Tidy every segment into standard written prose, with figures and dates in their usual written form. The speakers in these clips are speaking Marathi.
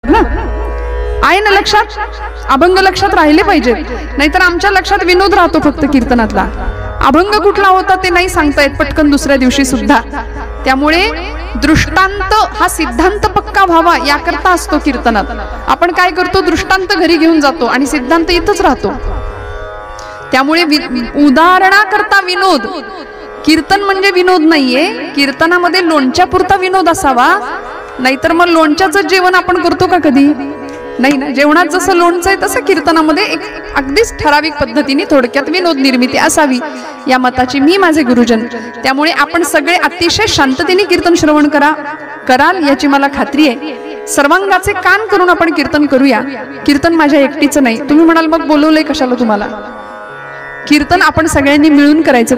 ना? आहे ना लक्षात? अभंग लक्षात राहिले पाहिजेत, नाहीतर आमच्या लक्षात विनोद राहतो फक्त कीर्तनातला. अभंग कुठला होता ते नाही सांगता येत पटकन दुसऱ्या दिवशी सुद्धा. त्यामुळे दृष्टांत हा सिद्धांत पक्का व्हावा याकरता असतो कीर्तनात. आपण काय करतो, दृष्टांत घरी घेऊन जातो आणि सिद्धांत इथंच राहतो. त्यामुळे उदाहरणाकरता विनोद. कीर्तन म्हणजे विनोद नाहीये. कीर्तनामध्ये लोणच्यापुरता विनोद असावा, नाहीतर मग लोणच्याचं जेवण आपण करतो का कधी? नाही ना. जेवणात जसं लोणचं आहे तसं कीर्तनामध्ये एक अगदीच ठराविक पद्धतीने थोडक्यात विनोद निर्मिती असावी, या मताची मी माझे गुरुजन. त्यामुळे आपण सगळे अतिशय शांततेने कीर्तन श्रवण कराल याची मला खात्री आहे. सर्वांगाचे कान करून आपण कीर्तन करूया. कीर्तन माझ्या एकटीचं नाही. तुम्ही म्हणाल मग बोलवलंय कशाला तुम्हाला? कीर्तन आपण सगळ्यांनी मिळून करायचं.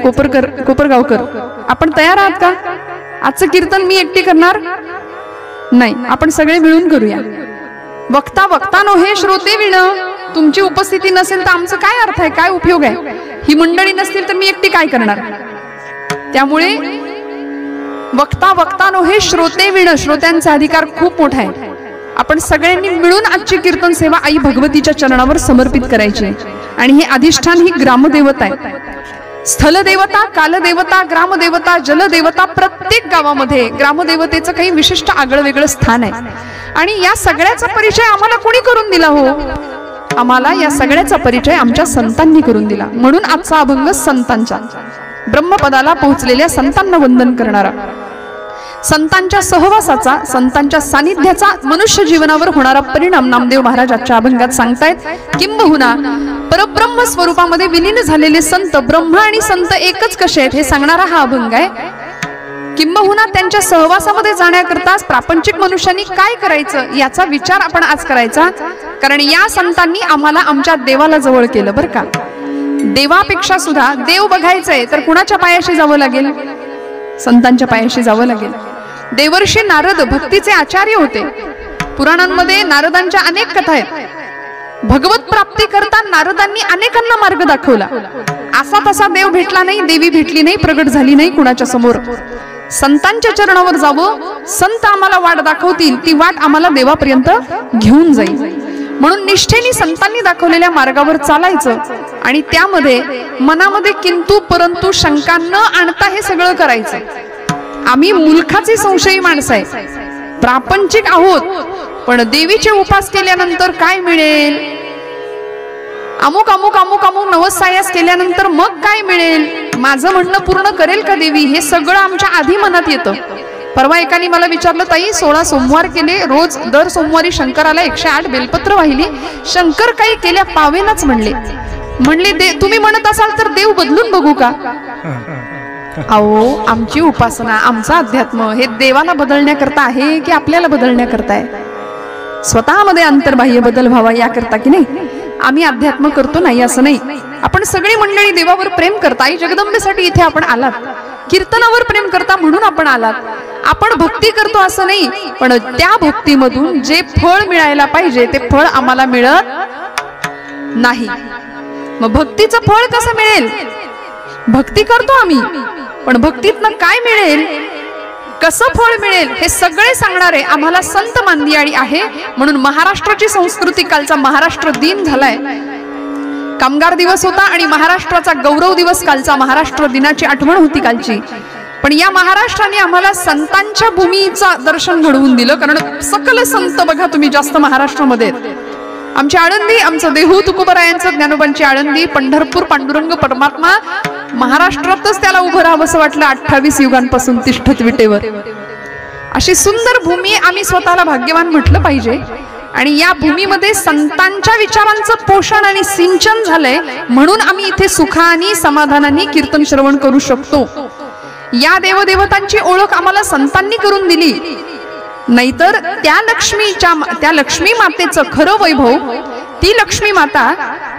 कोपरगावकर, आपण तयार आहात का? आजचं कीर्तन मी एकटी करणार नाही, आपण सगळे मिळून करूया. वक्ता वक्ता नो हे श्रोते विण. तुमची उपस्थिती नसेल तर आमचं काय अर्थ आहे, काय उपयोग आहे? ही मंडळी नसतील तर मी एकटी काय करणार? त्यामुळे वक्ता वक्ता नो हे श्रोते विण. श्रोत्यांचा अधिकार खूप मोठा आहे. आपण सगळ्यांनी मिळून आजची कीर्तन सेवा आई भगवतीच्या चरणावर समर्पित करायची. आणि हे अधिष्ठान ही ग्रामदेवता आहे. स्थलदेवता, कालदेवता, ग्रामदेवता, जलदेवता. प्रत्येक गावामध्ये ग्रामदेवतेचं काही विशिष्ट आगळं वेगळं स्थान आहे. आणि या सगळ्याचा परिचय आम्हाला कोणी करून दिला हो? आम्हाला या सगळ्याचा परिचय आमच्या संतांनी करून दिला. म्हणून आजचा अभंग संतांचा, ब्रह्मपदाला पोहोचलेल्या संतांना वंदन करणारा, संतांच्या सहवासाचा, संतांच्या सानिध्याचा मनुष्य जीवनावर होणारा परिणाम नामदेव महाराज आजच्या अभंगात सांगतायत. किंबहुना परब्रह्म स्वरूपामध्ये विलीन झालेले संत, ब्रह्म आणि संत एकच कसे आहेत हे सांगणारा हा अभंग आहे. किंबहुना त्यांच्या सहवासामध्ये जाण्याकरता प्रापंचिक मनुष्यांनी काय करायचं याचा विचार आपण आज करायचा. कारण या संतांनी आम्हाला आमच्या देवाला जवळ केलं बरं का. देवापेक्षा सुद्धा देव बघायचंय तर कुणाच्या पायाशी जावं लागेल? संतांच्या पायाशी जावं लागेल. देवर्षी नारद भक्तीचे आचार्य होते. पुराणांमध्ये नारदांच्या अनेक कथा आहेत. भगवत प्राप्ती करता नारदांनी अनेकांना मार्ग दाखवला. असा तसा देव भेटला नाही, देवी भेटली नाही, प्रगट झाली नाही कुणाच्या समोर. संतांच्या चरणावर जावं, संत आम्हाला वाट दाखवतील, ती वाट आम्हाला देवापर्यंत घेऊन जाईल. म्हणून निष्ठेने संतांनी दाखवलेल्या मार्गावर चालायचं आणि त्यामध्ये मनामध्ये किंतु परंतु शंका न आणता हे सगळं करायचं. आम्ही मुलखाचे संशयी माणसं आहे, प्रापंचिक आहोत, पण देवीचे उपास केल्यानंतर काय मिळेल? अमुक अमुक अमुक अमुक नवसायास केल्यानंतर मग काय मिळेल? माझं म्हणणं पूर्ण करेल का देवी? हे सगळं आमच्या आधी मनात येतं. परवा एकाने मला विचारलं, ताई 16 सोमवार केले, रोज दर सोमवारी शंकराला 108 बेलपत्र वाहिली, शंकर काही केल्या पावेनाच म्हणले तुम्ही म्हणत असाल तर देव बदलून बघू का? अहो, आमची उपासना, आमचा अध्यात्म हे देवाला बदलण्याकरता आहे की आपल्याला बदलण्याकरता आहे? स्वतःमध्ये अंतर्बाह्य बदल व्हावा याकरता की नाही? आम्ही अध्यात्म करतो नाही असं नाही. आपण सगळी मंडळी देवावर प्रेम करता, आई जगदंबेसाठी इथे आपण आलात, कीर्तनावर प्रेम करता म्हणून आपण आलात. आपण भक्ती करतो असं नाही, पण त्या भक्तीमधून जे फळ मिळायला पाहिजे ते फळ आम्हाला मिळत नाही. मग भक्तीचं फळ कसं मिळेल? भक्ती करतो आम्ही, पण भक्तीतनं काय मिळेल, कसं फळ मिळेल हे सगळे सांगणारे आम्हाला संत मांदियाळी आहे. म्हणून महाराष्ट्राची संस्कृती, कालचा महाराष्ट्र दिन झालाय, कामगार दिवस होता आणि महाराष्ट्राचा गौरव दिवस कालचा, महाराष्ट्र दिनाची आठवण होती कालची. पण या महाराष्ट्राने आम्हाला संतांच्या भूमीचा दर्शन घडवून दिलं. कारण सकल संत बघा तुम्ही जास्त महाराष्ट्रामध्ये. आमची आळंदी, आमचं देहू तुकोबरायांचं, ज्ञानोबांची आळंदी, पंढरपूर, पांडुरंग परमात्मा महाराष्ट्रातच त्याला उभं राहावं असं वाटलं 28 युगांपासून तिष्ठत विटेवर. अशी सुंदर भूमी आम्ही स्वतःला भाग्यवान म्हटलं पाहिजे. आणि या भूमीमध्ये संतांच्या विचारांचं पोषण आणि सिंचन झालंय, म्हणून आम्ही इथे सुखाने समाधानाने कीर्तन श्रवण करू शकतो. या देवदेवतांची ओळख आम्हाला संतांनी करून दिली, नाहीतर त्या लक्ष्मी मातेचं खरं वैभव, ती लक्ष्मी माता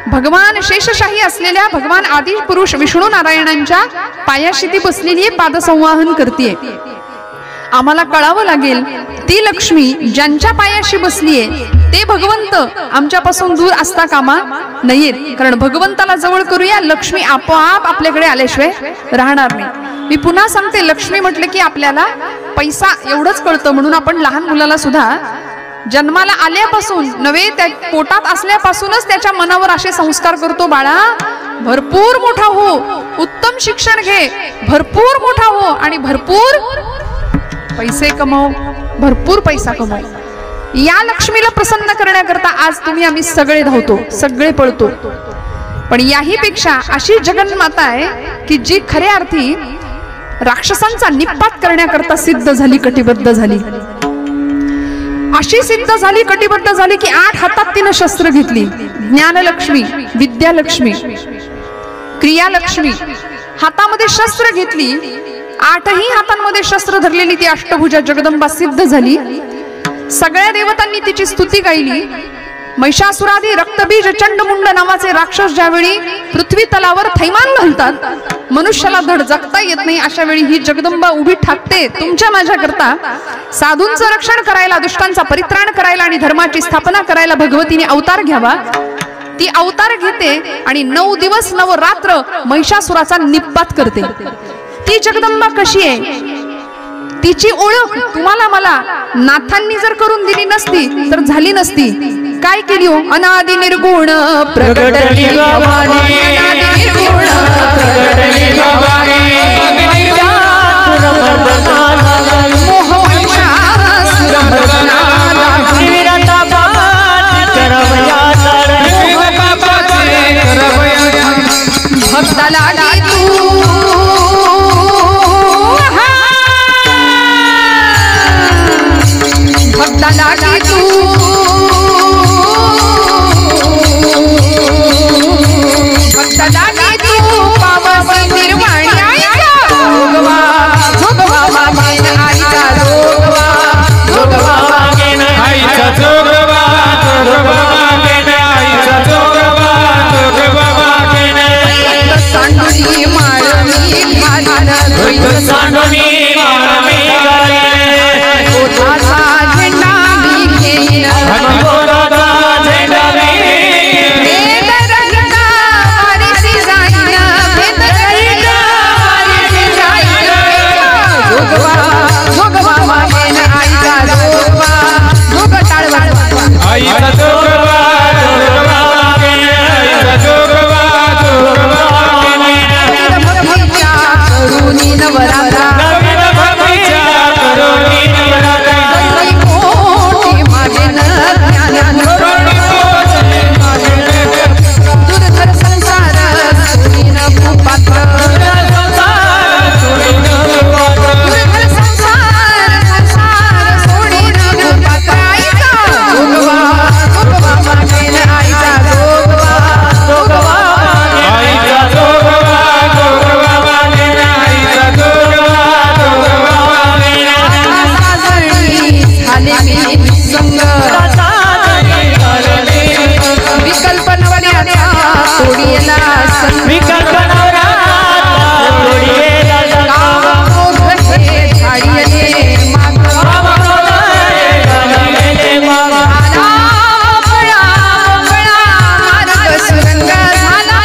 भगवान शेषशाही असलेल्या भगवान आदि पुरुष विष्णू नारायणांच्या पायाशी ती बसलेली आहे, पादसंवाहन करतीये. आम्हाला कळावं लागेल ती लक्ष्मी ज्यांच्या पायाशी बसलीये ते भगवंत आमच्यापासून दूर असता कामा नयेत. कारण भगवंताला जवळ करूया, लक्ष्मी आपोआप आपल्याकडे आल्याशिवाय राहणार नाही. मी पुन्हा सांगते, लक्ष्मी म्हटलं की आपल्याला पैसा एवढंच कळतं, म्हणून आपण लहान मुलाला सुद्धा जन्माला आल्यापासून नव्हे, त्या पोटात असल्यापासूनच त्याच्या मनावर असे संस्कार करतो, बाळा भरपूर मोठा हो, उत्तम शिक्षण घे, भरपूर मोठा हो आणि भरपूर पैसे कमव, भरपूर पैसा कमव. या लक्ष्मीला प्रसन्न करण्याकरता आज तुम्ही आम्ही सगळे धावतो, सगळे पळतो. पण याही पेक्षा अशी जगन्माता आहे की जी खऱ्या अर्थी राक्षसांचा निपात करण्याकरता सिद्ध झाली, कटिबद्ध झाली. अशी सिद्ध झाली, कटिबद्ध झाली की 8 हातात तिनं शस्त्र घेतली. ज्ञानलक्ष्मी, विद्यालक्ष्मी, क्रियालक्ष्मी हातामध्ये शस्त्र घेतली. 8ही हातांमध्ये शस्त्र धरलेली ती अष्टभुजा जगदंबा सिद्ध झाली. सगळ्या देवतांनी तिची स्तुती गायली. महिषासुरादी रक्तबीज चंडमुंड नावाचे राक्षस ज्यावेळी पृथ्वी तलावर थैमान घालतात, मनुष्याला धड जगता येत नाही, अशा वेळी ही जगदंबा उभी ठाकते तुमच्या माझ्या करता. साधूंचं रक्षण करायला, दुष्टांचा परित्राण करायला आणि धर्माची स्थापना करायला भगवतीने अवतार घ्यावा. ती अवतार घेते आणि 9 दिवस 9 रात्र महिषासुराचा निपात करते. ती जगदंबा कशी आहे, तिची ओळख तुम्हाला मला नाथांनी जर करून दिली नसती तर झाली नसती. काय केली हो? अनादि निर्गुण प्रगटली भवानी, अनादि निर्गुण प्रगटली भवानी, मोह महिषासुरमर्दना भक्ताला भक्ताला तू भक्ताला तू पावसी निर्वाणी जोगवा जोगवा मागेन आईचा जोगवा जोगवा मागेन आईचा जोगवा जोगवा मागेन आईचा जोगवा जोगवा मागेन सांडोनी माळणी घालीन द्वैत सांडोनी माळणी घालीन ओठाचा झेंडा मी घेईन ओठाचा झेंडा मी भेद रंगा वारीसी जाईन भेद रंगा वारीसी जाईन जोगवा जोगवा मागेन आईचा जोगवा जोग टाळ वाजवा आईचा जोगवा जोगवा मागेन आईचा जोगवा जोगवा मागेन भक्तीच्या करुणी नवरात्रा भक्तीच्या करुणी नवरात्रा कोटी मागेन ज्ञान दुर्धर संसार सोडीन भूपात्र दुर्धर संसार संसार सोडीन भूपात्र आईचा जोगवा जोगवा मागेन आईचा जोगवा जोगवा आईचा जोगवा जोगवा मागेन आईचा जोगवा जोगवा मागेन साजणी झाले मी निसंग विकल्प नवऱ्याचा तोडीला संग विकल्प नवऱ्याचा तोडीला काम मोघे झाडीले माग आला बळा बळा मार्ग सुरंग झाला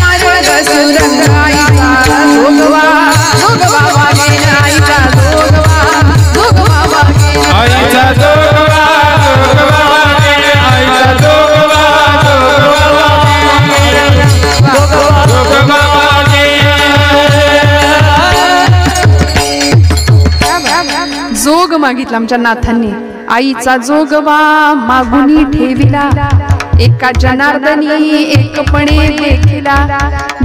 मार्ग सुरंग आईचा जोगवा जोगवा मागेन आईचा जोगवा जोगवा मागेन आईचा जोगवा जोगवा मागेन आईचा जोगवा जोगवा मागेन जोगवा मागेन जोग मागितला आमच्या नाथांनी. आईचा जोगवा मागुनी ठेविला, एका जनार्दनी एकपणे देखिला.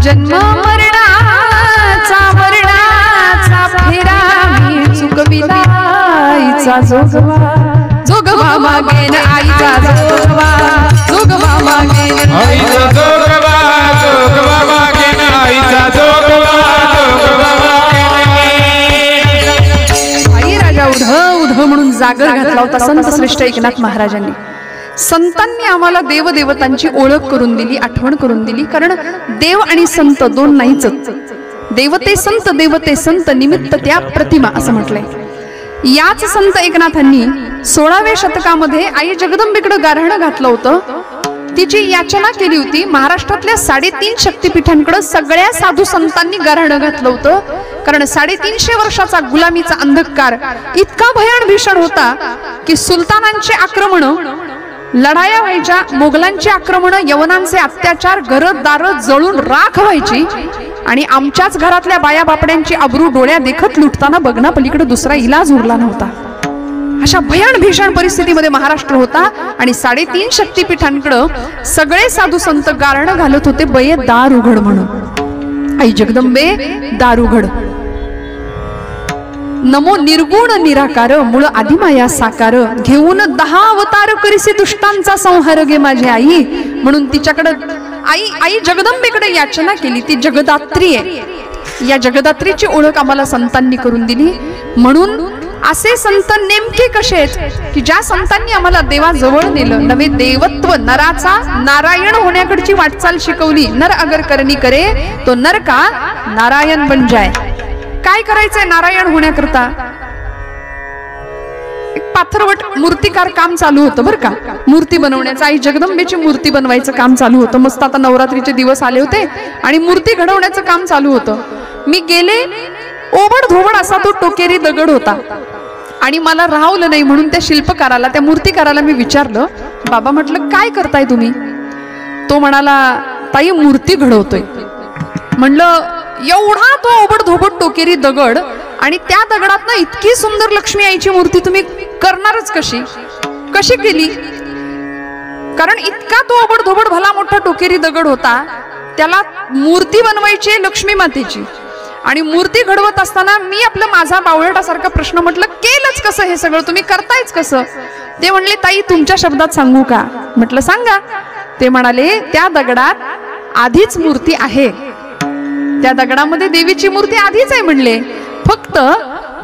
जन्म मरणाचा वर्णाचा फेरा मी चुकविला. आईचा जोगवा जोगवा मागेन आईचा जोगवा जोगवा मागेन आईचा जोगवा जोगवा मागेन आईचा जोगवा जोगवा मागेन. आई राजा उध उध म्हणून जागर घातला होता संत श्रेष्ठ एकनाथ महाराजांनी. संतांनी आम्हाला देवदेवतांची ओळख करून दिली, आठवण करून दिली. कारण देव आणि संत दोन नाहीच. देवते संत निमित्त त्या प्रतिमा असं म्हटलंय. याच संत एकनाथांनी 16व्या शतकामध्ये आई जगदंबेकडे गारहाण घातलं होतं. तिची याचना केली होती. महाराष्ट्रातल्या 3.5 शक्तिपीठांकडे सगळ्या साधू संतांनी गाऱ्हाणं घातलं होतं, कारण 350 वर्षाचा गुलामीचा अंधकार इतका भयान भीषण होता की सुलतानांची आक्रमण, लढाया व्हायच्या, मोगलांची आक्रमण, यवनांचे अत्याचार, घरदार जळून राख व्हायची आणि आमच्याच घरातल्या बाया बापड्यांची अब्रू डोळ्या देखत लुटताना बघणं पलीकडे दुसरा इलाज उरला नव्हता. अशा भयान भीषण परिस्थितीमध्ये महाराष्ट्र होता आणि 3.5 शक्तिपीठांकडे सगळे साधू संत गारणं घालत होते, बये दार उघड म्हणून. आई जगदंबे दार उघड. नमो निर्गुण निराकार, मूळ आदिमाया साकार, घेऊन 10 अवतार करीसी दुष्टांचा संहार गे माझी आई. म्हणून तिच्याकडे आई जगदंबेकडे याचना केली. ती जगदात्री आहे. या जगदात्रीची ओळख आम्हाला संतांनी करून दिली. म्हणून असे संत नेमके कसे आहेत की ज्या संतांनी आम्हाला देवाजवळ नेलं, नवे देवत्व नराचा नारायण होण्याकडची वाटचाल शिकवली. नर अगर करणी करे तो नर का नारायण बन जाय. काय करायचंय नारायण होण्याकरता? पाथरवट मूर्तिकार काम चालू होतं बरं का, मूर्ती बनवण्याचं. आई जगदंबेची मूर्ती बनवायचं काम चालू होतं. मस्त आता नवरात्रीचे दिवस आले होते आणि मूर्ती घडवण्याचं काम चालू होतं. मी गेले, ओबड धोबड असा तो टोकेरी दगड होता आणि मला राहवलं नाही. म्हणून त्या शिल्पकाराला, त्या मूर्तिकाराला मी विचारलं, बाबा म्हटलं काय करताय तुम्ही? तो म्हणाला, ताई मूर्ती घडवतोय. म्हणलं एवढा तो ओबड धोबड टोकेरी दगड आणि त्या दगडातनं इतकी सुंदर लक्ष्मी आईची मूर्ती तुम्ही करणारच कशी केली? कारण इतका तो ओबड धोबड भला मोठा टोकेरी दगड होता, त्याला मूर्ती बनवायची लक्ष्मी मातेची. आणि मूर्ती घडवत असताना मी आपलं माझा बावळटासारखा प्रश्न म्हटलं, केलंच कसं हे सगळं, तुम्ही करतायच कसं? ते म्हणले, ताई तुमच्या शब्दात सांगू का? म्हटलं सांगा. ते म्हणाले, त्या दगडात आधीच मूर्ती आहे, त्या दगडामध्ये देवीची मूर्ती आधीच आहे म्हणले, फक्त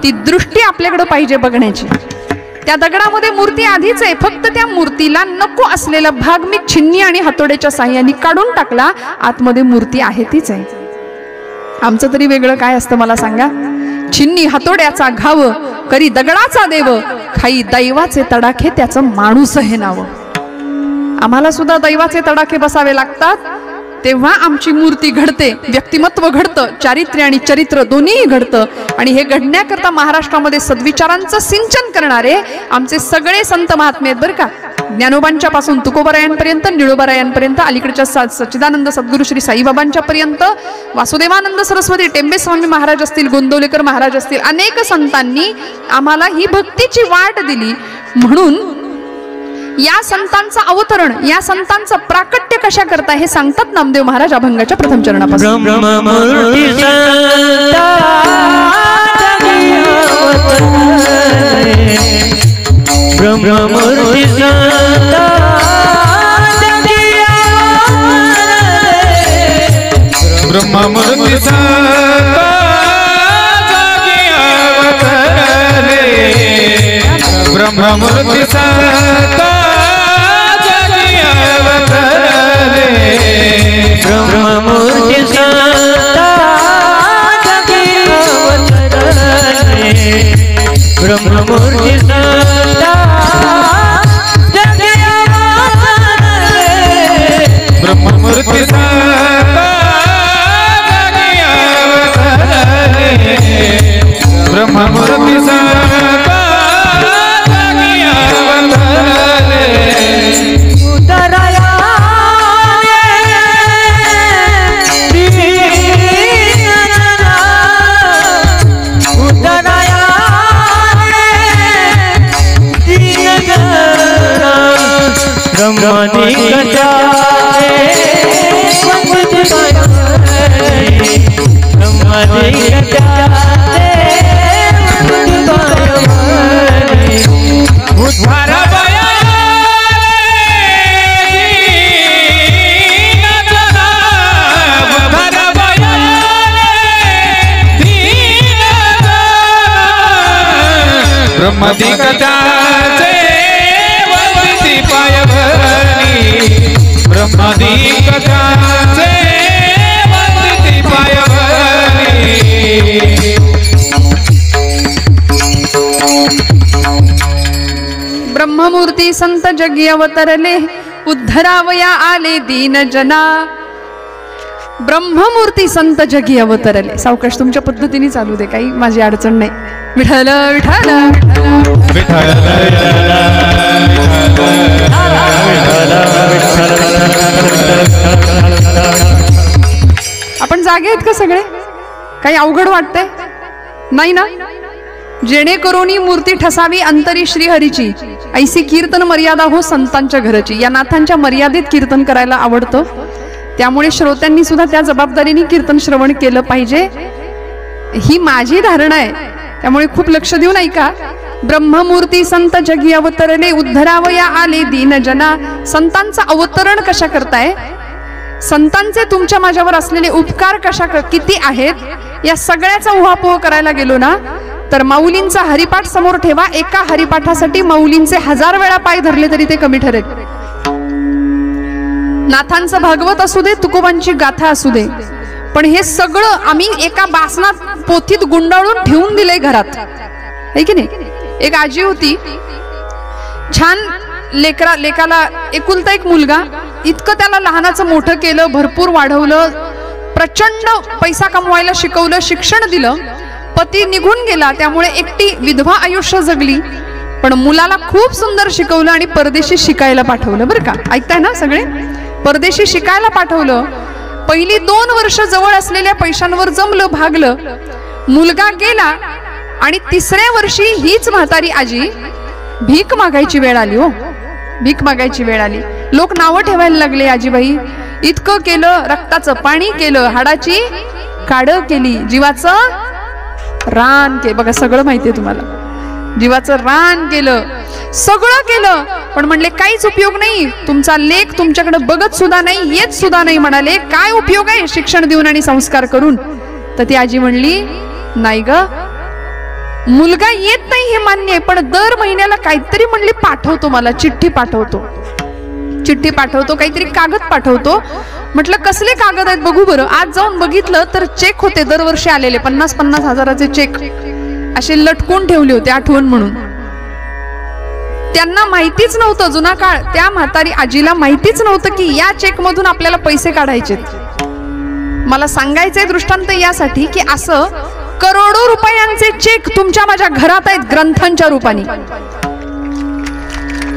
ती दृष्टी आपल्याकडे पाहिजे बघण्याची. त्या दगडामध्ये मूर्ती आधीच आहे, फक्त त्या मूर्तीला नको असलेला भाग मी छिन्नी आणि हातोड्याच्या साह्याने काढून टाकला, आतमध्ये मूर्ती आहे तीच आहे. आमचं तरी वेगळं काय असतं मला सांगा? छिन्नी हातोड्याचा घाव करी दगडाचा देव, खाई दैवाचे तडाखे त्याचं माणूस हे नाव. आम्हाला सुद्धा दैवाचे तडाखे बसावे लागतात, तेव्हा आमची मूर्ती घडते, व्यक्तिमत्व घडतं, चारित्र्य आणि चरित्र दोन्हीही घडतं. आणि हे घडण्याकरता महाराष्ट्रामध्ये सद्विचारांचं सिंचन करणारे आमचे सगळे संत महात्मे आहेत बरं का. ज्ञानोबांच्या पासून तुकोबरायांपर्यंत, निळोबरायांपर्यंत, अलीकडच्या सच्चिदानंद सद्गुरू श्री साईबाबांच्या पर्यंत, वासुदेवानंद सरस्वती टेंबे स्वामी महाराज असतील, गोंदवलेकर महाराज असतील, अनेक संतांनी आम्हाला ही भक्तीची वाट दिली. म्हणून या संतांचं अवतरण, या संतांचं प्राकट्य कशा करता हे सांगतात नामदेव महाराज अभंगाच्या प्रथम चरणापासून. ब्रह्ममूर्ती संत जगी अवतरले, उद्धरावया आले दीन जना, ब्रह्ममूर्ती संत जगी अवतरले. सावकाश तुमच्या पद्धतीने चालू दे, काही माझी अडचण नाही. विठ्ठल विठ्ठल आपण जागे आहेत का सगळे? काही अवघड वाटतंय नाही ना? जेणेकरून मूर्ती ठसावी अंतरी श्रीहरीची, ऐसी कीर्तन मर्यादा हो संतांच्या घराची. या नाथांच्या मर्यादेत कीर्तन करायला आवडतं, त्यामुळे श्रोत्यांनी सुद्धा त्या जबाबदारीने कीर्तन श्रवण केलं पाहिजे, ही माझी धारणा आहे. त्यामुळे खूप लक्ष देऊन ऐका. ब्रह्ममूर्ती संत जगी अवतरले, उद्धरावया आले दीन जना. संतांचं अवतरण कशा करताय, संतांचे तुमच्या माझ्यावर असलेले उपकार किती आहेत, या सगळ्याचा उहापोह करायला गेलो ना तर माऊलींचा हरिपाठ समोर ठेवा. एका हरिपाठासाठी माऊलींचे 1000 वेळा पाय धरले तरी ते कमी ठरेल. नाथांचं भागवत असू दे, तुकोबांची गाथा असू दे, पण हे सगळं आम्ही एका बासनात पोथीत गुंडाळून ठेवून दिले घरात, है की नाही? एक आजी होती, छान लेकाला एकुलता एक मुलगा, इतकं त्याला लहानाचं मोठं केलं, भरपूर वाढवलं, प्रचंड पैसा कमवायला शिकवलं, शिक्षण दिलं. पती निघून गेला, त्यामुळे एकटी विधवा आयुष्य जगली, पण मुलाला खूप सुंदर शिकवलं आणि परदेशी शिकायला पाठवलं. बरं का, ऐकताय ना सगळे? परदेशी शिकायला पाठवलं. पहिली 2 वर्ष जवळ असलेल्या पैशांवर जमलं, भागलं. मुलगा गेला आणि 3ऱ्या वर्षी हीच म्हातारी आजी भीक मागायची वेळ आली. हो, भीक मागायची वेळ आली. लोक नावं ठेवायला लागले, आजीबाई इतकं केलं, रक्ताचं पाणी केलं, हाडाची काढ केली, जीवाचं रान केलं. बघा, सगळं माहितीये तुम्हाला. जीवाचं रान केलं, सगळं केलं, पण म्हणले काहीच उपयोग नाही. तुमचा लेक तुमच्याकडे बघत सुद्धा नाही, येत सुद्धा नाही. म्हणाले काय उपयोग आहे शिक्षण देऊन आणि संस्कार करून? तर ती आजी म्हणली, नाही ग, मुलगा येत नाही हे मान्य आहे, पण दर महिन्याला काहीतरी म्हणली पाठवतो, मला चिठ्ठी पाठवतो, चिठ्ठी पाठवतो, काहीतरी कागद पाठवतो. म्हटलं कसले कागद आहेत बघू बरं. आज जाऊन बघितलं तर चेक होते, दरवर्षी आलेले 50-50 हजाराचे चेक असे लटकून ठेवले होते, आठवण म्हणून. त्यांना माहितीच नव्हतं, जुना काळ, त्या म्हातारी आजीला माहितीच नव्हतं की या चेक मधून आपल्याला पैसे काढायचे. मला सांगायचंय दृष्टांत यासाठी की असं करोडो रुपयांचे चेक तुमच्या माझ्या घरात आहेत, ग्रंथांच्या रूपाने,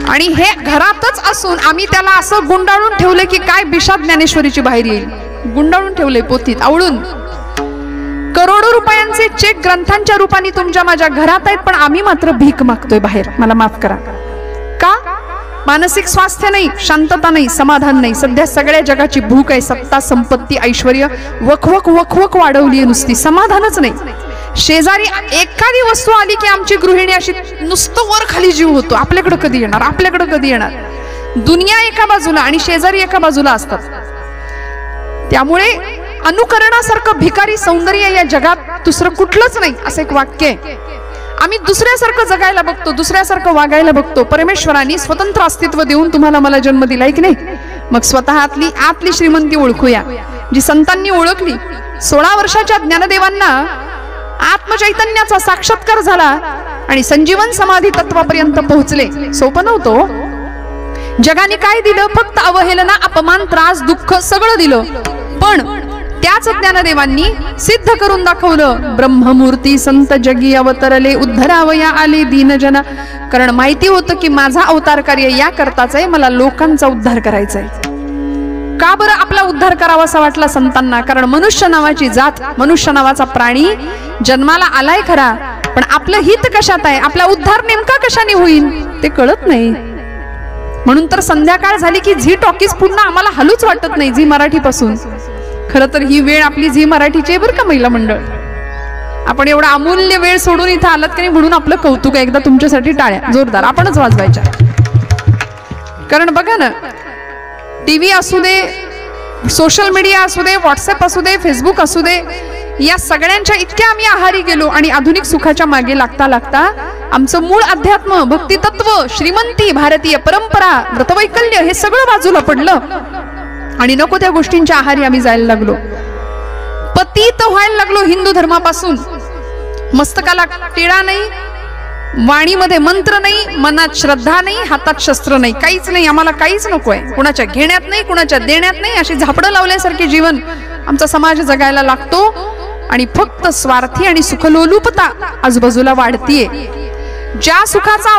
आणि हे घरातच असून आम्ही त्याला असं गुंडाळून ठेवले की काय बिशात ज्ञानेश्वरीची बाहेर येईल. गुंडाळून ठेवले पोथीत आवळून. करोडो रुपयांचे चेक ग्रंथांच्या रूपाने तुमच्या माझ्या घरात आहेत, पण आम्ही मात्र भीक मागतोय बाहेर. मला माफ करा. का? मानसिक स्वास्थ्य नाही, शांतता नाही, समाधान नाही. सध्या सगळ्या जगाची भूक आहे, सत्ता, संपत्ती, ऐश्वर्य, वखवक वखवक वाढवली आहे नुसती, समाधानच नाही. शेजारी एखादी वस्तू आली की आमची गृहिणी अशी नुसतं वर खाली जीव होतो, आपल्याकडे कधी येणार, आपल्याकडे कधी येणार. दुनिया एका बाजूला आणि शेजारी एका बाजूला असतात. त्यामुळे अनुकरणासारखं भिकारी सौंदर्य या जगात दुसरं कुठलंच नाही, असं एक वाक्य आहे. आम्ही दुसऱ्यासारखं जगायला बघतो, दुसऱ्यासारखं वागायला बघतो. परमेश्वराने स्वतंत्र अस्तित्व देऊन तुम्हाला मला जन्म दिलाय की नाही? मग स्वतःतली आतली श्रीमंती ओळखूया, जी संतांनी ओळखली. 16 वर्षाच्या ज्ञानदेवांना आत्मचैतन्याचा साक्षात्कार झाला आणि संजीवन समाधी तत्वापर्यंत पोहोचले. सोपं नव्हतं. जगाने काय दिलं? फक्त अवहेलना, अपमान, त्रास, दुःख सगळं दिलं. पण त्याच ज्ञानदेवांनी सिद्ध करून दाखवलं. ब्रह्ममूर्ती संत जगी अवतरले, उद्धरावया आले दीनजना. कारण माहिती होतं की माझा अवतार कार्य या करताच आहे, मला लोकांचा उद्धार करायचा आहे. का बरं आपला उद्धार करावासा वाटला संतांना? कारण मनुष्य नावाची जात, मनुष्य नावाचा प्राणी जन्माला आलाय खरा, पण आपलं हित कशात आहे, आपला उद्धार नेमका कशाने होईल ते कळत नाही. म्हणून तर संध्याकाळ झाली की झी टॉकीज पुन्हा आम्हाला हलूच वाटत नाही, झी मराठी पासून. खरं तर ही वेळ आपली झी मराठीची आहे बरं का महिला मंडळ. आपण एवढा अमूल्य वेळ सोडून इथं आलात की नाही म्हणून आपलं कौतुक आहे. एकदा तुमच्यासाठी टाळ्या जोरदार आपणच वाजवायच्या. कारण बघा ना, टीव्ही असू दे, सोशल मीडिया असू दे, व्हॉट्सअप असू दे, फेसबुक असू दे, या सगळ्यांच्या इतक्या आम्ही आहारी गेलो आणि आधुनिक सुखाच्या मागे लागता लागता आमचं मूळ अध्यात्म, भक्ती तत्व, श्रीमंती, भारतीय परंपरा, व्रतवैकल्य हे सगळं बाजूला पडलं आणि नको त्या गोष्टींच्या आहारी आम्ही जायला लागलो. पतित व्हायला लागलो हिंदू धर्मापासून. मस्तकाला टिळा नाही, वाणीमध्ये मंत्र नाही, मनात श्रद्धा नाही, हातात शस्त्र नाही, काहीच नाही. आम्हाला काहीच नकोय, कुणाच्या घेण्यात नाही, कुणाच्या देण्यात नाही. अशी झापडं लावल्यासारखे जीवन आमचा समाज जगायला लागतो आणि फक्त स्वार्थी आणि सुखलोलुपता आजूबाजूला वाढतीये. ज्या सुखाचा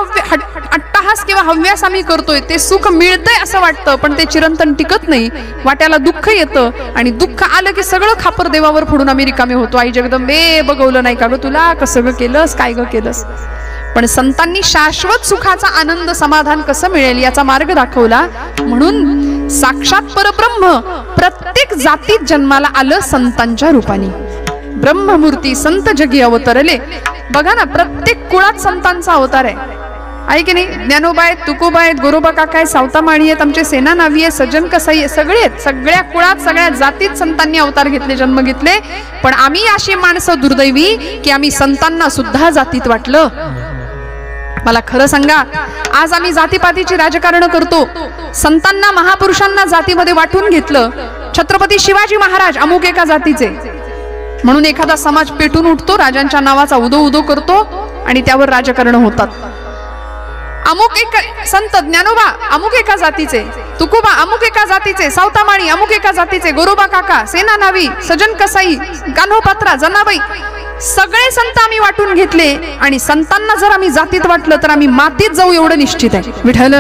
अट्टहास किंवा हव्यास आम्ही करतोय ते सुख मिळतंय असं वाटतं, पण ते चिरंतन टिकत नाही. वाट्याला दुःख येतं आणि दुःख आलं की सगळं खापर देवावर फोडून आम्ही रिकामे होतो. आई जगदंबे बघवलं नाही का ग तुला, कसं ग केलंस, काय ग केलंस. पण संतांनी शाश्वत सुखाचा आनंद समाधान कसं मिळेल याचा मार्ग दाखवला. म्हणून साक्षात परब्रह्म प्रत्येक जातीत जन्माला आलं संतांच्या रूपाने. ब्रह्ममूर्ती संत जगी अवतरले. बघा ना, प्रत्येक कुळात संतांचा अवतार आहे की नाही. ज्ञानोबा आहेत, तुकोबा आहेत, गोरोबा काका आहेत, सावता माळी आहेत, आमचे सेना नावी आहे, सज्जन कसाई आहे, सगळे आहेत. सगळ्या कुळात सगळ्या जातीत संतांनी अवतार घेतले, जन्म घेतले. पण आम्ही अशी माणसं दुर्दैवी की आम्ही संतांना सुद्धा जातीत वाटलं. मला खरं सांगा, आज आम्ही जातीपातीची राजकारण करतो. संतांना महापुरुषांना जातीमध्ये वाटून घेतलं. छत्रपती शिवाजी महाराज अमुक एका जातीचे म्हणून एखादा समाज पेटून उठतो, राजांच्या नावाचा उदो उदो करतो आणि त्यावर राजकारण होतात. अमुक एक संत ज्ञानोबा अमुक एका जातीचे, तुकोबा अमुक एका जातीचे, सावतामाळी अमुक एका जातीचे, गोरोबा काका, सेना नावी, सजन कसाई, गान्होपात्रा, जनाबाई, सगळे संत आम्ही वाटून घेतले. आणि संतांना जर आम्ही जातीत वाटलं तर आम्ही मातीत जाऊ एवढं निश्चित आहे. विठ्ठल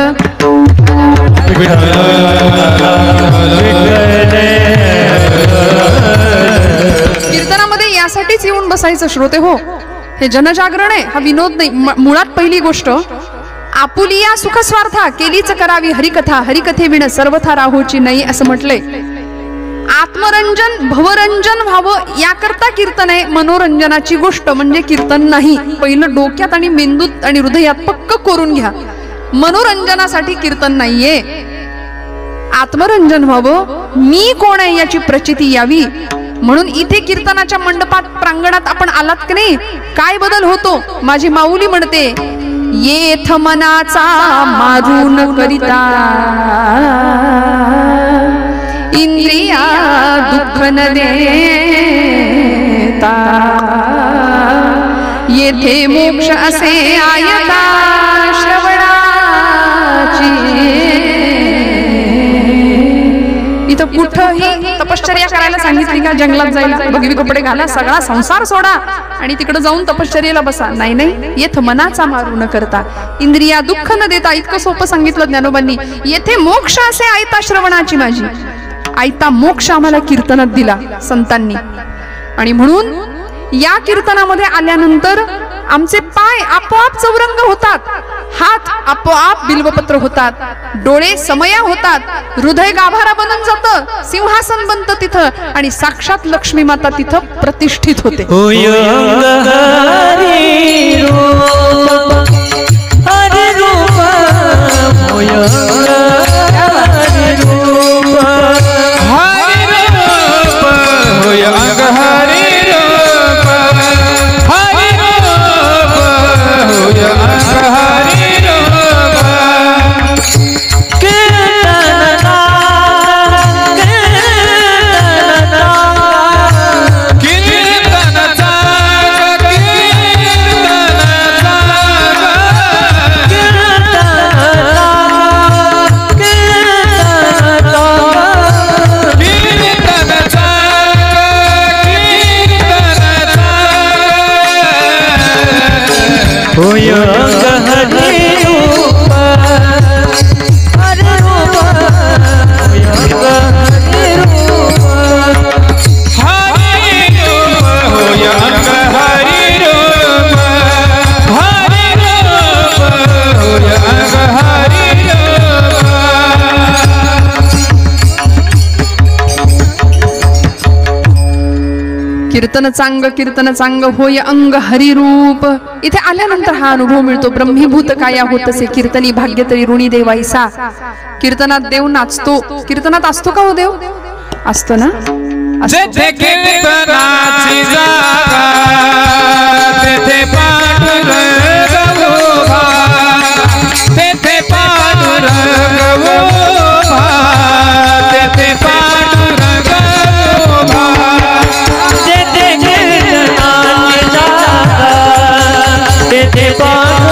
कीर्तनामध्ये यासाठीच येऊन बसायचं श्रोते हो. हे जनजागरण आहे, हा विनोद नाही. मुळात पहिली गोष्ट, आपुलिया सुख स्वार्था केलीच करावी हरिकथा, हरिकथेविण सर्वथा राहोची नाही असं म्हटलंय. आत्मरंजन भवरंजन व्हावं याकरता कीर्तन आहे. मनोरंजनाची गोष्ट म्हणजे कीर्तन नाही. पहिलं डोक्यात आणि मेंदूत आणि हृदयात पक्क करून घ्या, मनोरंजनासाठी कीर्तन नाहीये. आत्मरंजन व्हावं, मी कोण आहे याची प्रचिती यावी. म्हणून इथे कीर्तनाच्या मंडपात प्रांगणात आपण आलात की नाही, काय बदल होतो. माझी माऊली म्हणते, येथ मनाचा मारून करिता इंद्रिया दुःख न देता, येथे मोक्ष असे आयता श्रवणाची. इथं कुठंही तपश्चर्या करायला सांगितली का, जंगलात जायला, भगवी कपडे घाला, सगळा संसार सोडा आणि तिकडे जाऊन तपश्चर्याला बसा, नाही नाही. येथ मनाचा मारू न करता इंद्रिया दुःख न देता, इतकं सोपं सांगितलं ज्ञानोबांनी. येथे मोक्ष असे आयता श्रवणाची माझी. आयता मोक्ष आम्हाला कीर्तनात दिला संतांनी. आणि म्हणून या कीर्तनामध्ये आल्यानंतर आमचे पाय आपोआप चौरंग होतात, हात आपोआप बिल्वपत्र होतात, डोळे समया होतात, हृदय गाभारा बनून जातं, सिंहासन बनतं तिथं आणि साक्षात लक्ष्मी माता तिथं प्रतिष्ठित होते. कीर्तन चांग होय अंग हरिरूप. इथे आल्यानंतर हा अनुभव मिळतो. ब्रह्मीभूत काया होतसे कीर्तनी भाग्य तरी ऋणी देवाईसा. कीर्तनात देव नाचतो. कीर्तनात असतो का हो देव? असतो ना. जेथे कीर्तनाची जागा तेथे पांडुरंग उभा, तेथे पांडुरंग उभा, तेथे पांडुरंग उभा. जेथे कीर्तनाची जागा तेथे पांडुरंग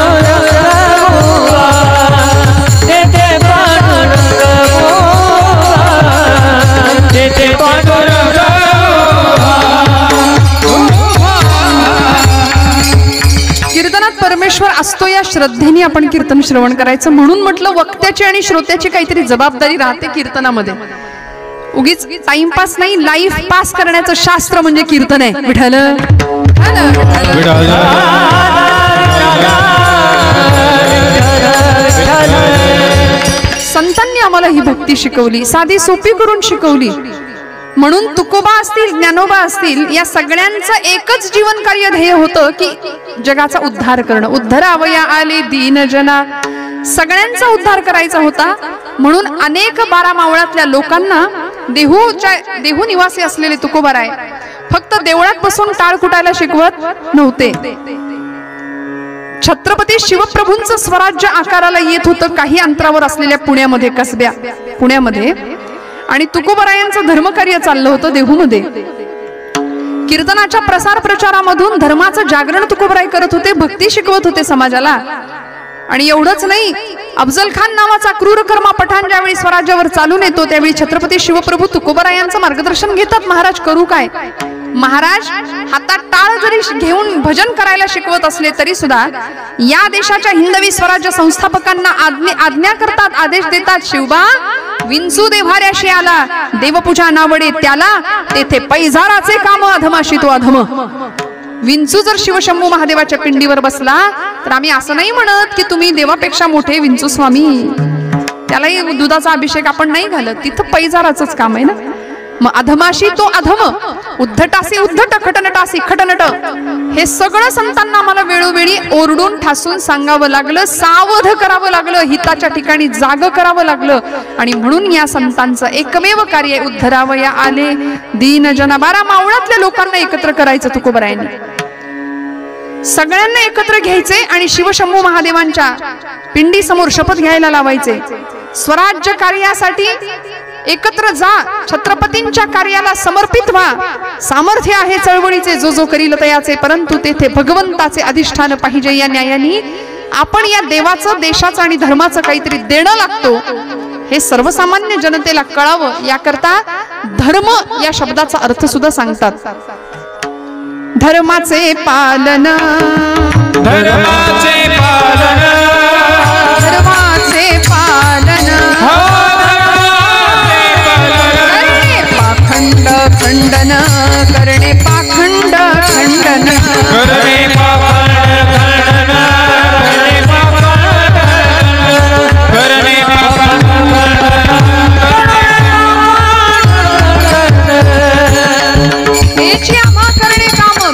श्रद्धेने आपण कीर्तन श्रवण करायचं. म्हणून म्हटलं वक्त्याची आणि श्रोत्याची काहीतरी जबाबदारी राहते कीर्तनामध्ये. उगीच टाइमपास नाही, लाईफ पास करण्याचं शास्त्र म्हणजे कीर्तन आहे. विठ्ठल संतांनी आम्हाला ही भक्ती शिकवली, साधी सोपी करून शिकवली. म्हणून तुकोबा असतील, ज्ञानोबा असतील, या सगळ्यांचं एकच जीवन कार्य ध्येय होतं की जगाचा उद्धार करणं. उद्धरावया आले दीन जना, सगळ्यांचा उद्धार करायचा होता. म्हणून अनेक 12 मावळातल्या लोकांना देहू निवासी असलेले तुकोबाराय फक्त देवळात बसून टाळ कुटायला शिकवत नव्हते. छत्रपती शिवप्रभूंचं स्वराज्य आकाराला येत होतं काही अंतरावर असलेल्या पुण्यामध्ये, कसब्या पुण्यामध्ये. आणि तुकोबरायांचं धर्मकार्य चाललं होतं देहूमध्ये. कीर्तनाच्या प्रसार प्रचारामधून धर्माचं जागरण तुकोबराय करत होते, भक्ती शिकवत होते समाजाला. आणि एवढंच नाही, अफजल खान नावाचा क्रूरकर्मा पठाण ज्यावेळी स्वराज्यावर चालून येतो त्यावेळी छत्रपती शिवप्रभू तुकोबरायांचं मार्गदर्शन घेतात. महाराज करू काय? महाराज हातात टाळ जरी घेऊन भजन करायला शिकवत असले तरी सुद्धा या देशाच्या हिंदवी स्वराज्य संस्थापकांना आज्ञा करतात, आदेश देतात, शिवबा विंचू देव्हाऱ्याशी आला, देवपूजा नावडे त्याला, तेथे पैजाराचे काम अधमाशी तो अधम. विंचू जर शिवशंभू महादेवाच्या पिंडीवर बसला तर आम्ही असं नाही म्हणत की तुम्ही देवापेक्षा मोठे विंचू स्वामी, त्यालाही दुधाचा अभिषेक आपण नाही घालत, तिथं पैजाराचंच काम आहे ना. मग अधमाशी तो अधम, उद्धटासी उद्धट, खटनटासी खटनट, हे सगळं संतांना आम्हाला वेळोवेळी ओरडून ठासून सांगावं लागलं, सावध करावं लागलं, हिताच्या ठिकाणी जाग करावं लागलं. आणि म्हणून या संतांचं एकमेव कार्य उद्धरावया आले दीन जना. 12 मावळातल्या लोकांना एकत्र करायचं तुकोबरायांनी. सगळ्यांना एकत्र घ्यायचे आणि शिवशंभू महादेवांच्या पिंडी समोर शपथ घ्यायला लावायचे. स्वराज्य कार्यासाठी एकत्र जा, छत्रपतींच्या कार्याला समर्पित व्हा. सामर्थ्य आहे चळवळीचे जो जो करील तयाचे, परंतु तेथे भगवंताचे अधिष्ठान पाहिजे. या न्यायाने आपण या देवाचं, देशाचं आणि धर्माचं काहीतरी देणं लागतो हे सर्वसामान्य जनतेला कळावं. याकरता धर्म या शब्दाचा अर्थ सुद्धा सांगतात. धर्माचे पालन, धर्माचे पालन, धर्माचे पालन, पाखंड खंडन करणे, पाखंड खंडन करणे,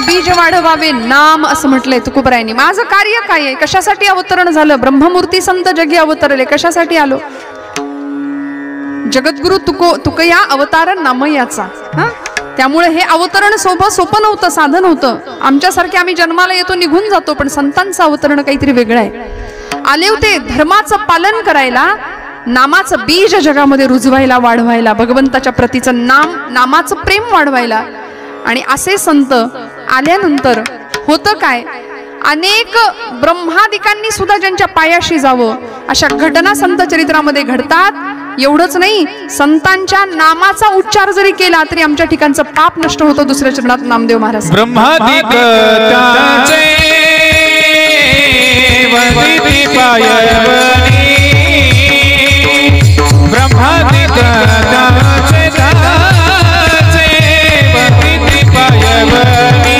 बीज वाढवावे नाम असं म्हटलंय तुकोबरायांनी. माझं कार्य काय आहे? कशासाठी अवतरण झालं? ब्रह्ममूर्ती संत जगी अवतरले. कशासाठी आलो? जगद्गुरु तुकया अवतार नामयाचा. त्यामुळे हे अवतरण सोपं नव्हतं, साधन होतं. आमच्यासारखे आम्ही जन्माला येतो, निघून जातो, पण संतांचं अवतरण काहीतरी वेगळं आहे. आले होते धर्माचं पालन करायला, नामाचं बीज जगामध्ये रुजवायला, वाढवायला, भगवंताच्या प्रतीचं नामाचं प्रेम वाढवायला. आणि असे संत आल्यानंतर होतं काय? अनेक ब्रह्मादिकांनी सुद्धा ज्यांच्या पायाशी जावं अशा घटना संत चरित्रामध्ये घडतात. एवढंच नाही, संतांच्या नामाचा उच्चार जरी केला तरी आमच्या ठिकाणचं पाप नष्ट होतं. दुसऱ्या चरणात नामदेव महाराज ब्रह्मादिक त्याचे वंदिती पायवनी, ब्रह्मादिक त्याचे वंदिती पायवनी,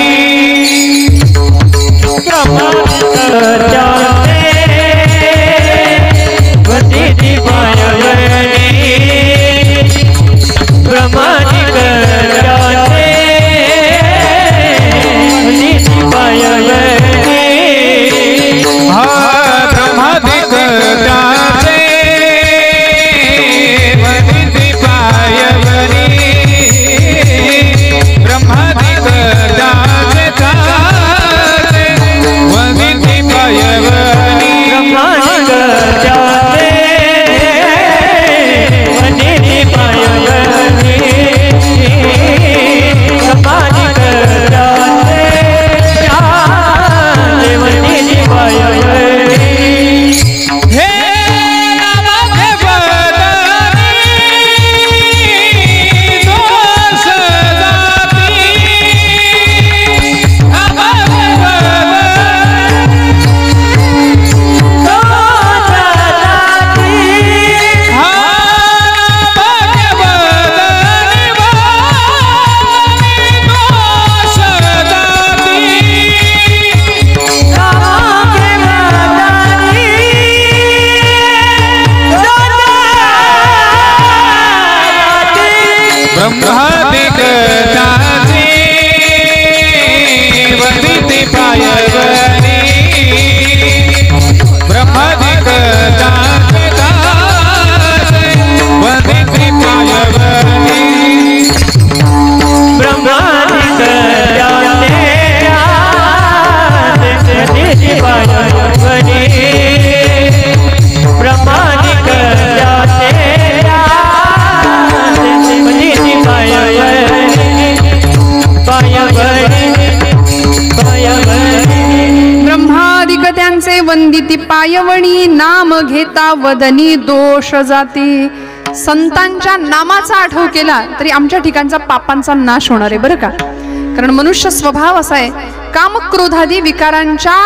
वंदिती पायवणी नाम घेता वदनी दोष जाती. संतांच्या नामाचा आठव केला तरी आमच्या ठिकाणचा पापांचा नाश होणार आहे बरं का. कारण मनुष्य स्वभाव असा आहे, काम क्रोधादी विकारांच्या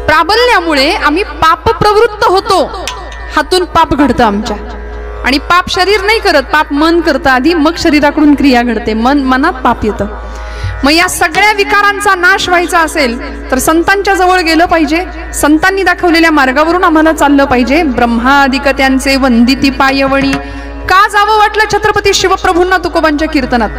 प्राबल्यामुळे आम्ही पाप प्रवृत्त होतो. हातून पाप घडतं आमच्या. आणि पाप शरीर नाही करत, पाप मन करतं आधी, मग शरीराकडून क्रिया घडते, मनात पाप येतं. मग या सगळ्या विकारांचा नाश व्हायचा असेल तर संतांच्या जवळ गेलं पाहिजे. संतांनी दाखवलेल्या मार्गावरून आम्हाला चाललं पाहिजे. ब्रह्मादिक त्यांचे वंदिती पायवणी. का जावं वाटलं छत्रपती शिवप्रभूंना तुकोबांच्या कीर्तनात?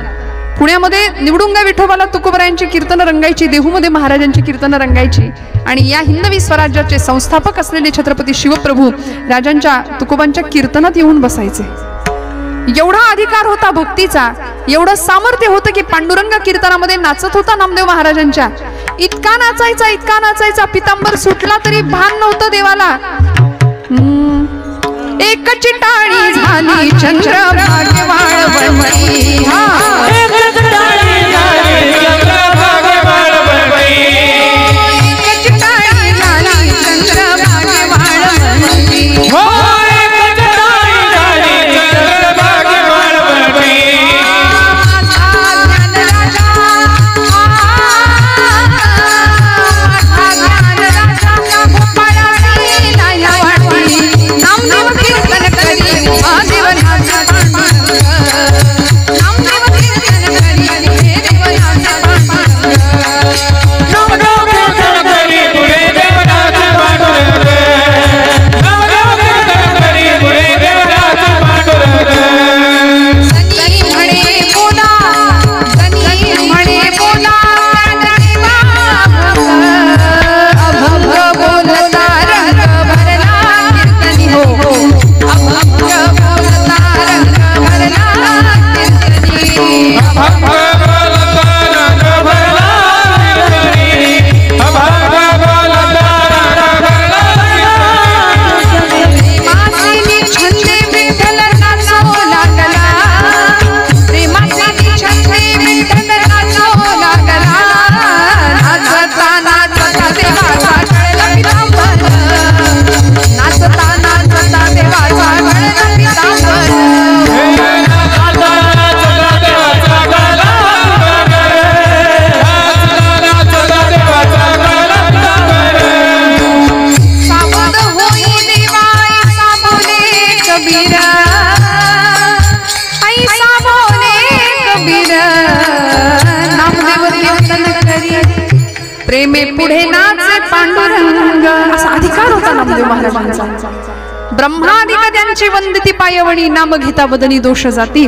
पुण्यामध्ये निवडुंगा विठोबाला तुकोबरायांची कीर्तनं रंगायची, देहूमध्ये महाराजांची कीर्तनं रंगायची. आणि या हिंदवी स्वराज्याचे संस्थापक असलेले छत्रपती शिवप्रभू राजांच्या तुकोबांच्या कीर्तनात येऊन बसायचे. एवढा अधिकार होता भक्तीचा, एवढं सामर्थ्य होतं की पांडुरंग कीर्तनामध्ये नाचत होता नामदेव महाराजांच्या. इतका नाचायचा, पितांबर सुटला तरी भान नव्हतं देवाला. एक चिटाळी झाली चंद्रभागे वाळवंटी. प्रेमे पुढे नाचे पांडुरंग. असा अधिकार होता नामदेव महाराजांचा. ब्रह्मादिक त्यांची वंदिती पायवणी नाम घेता वदनी दोष जाती.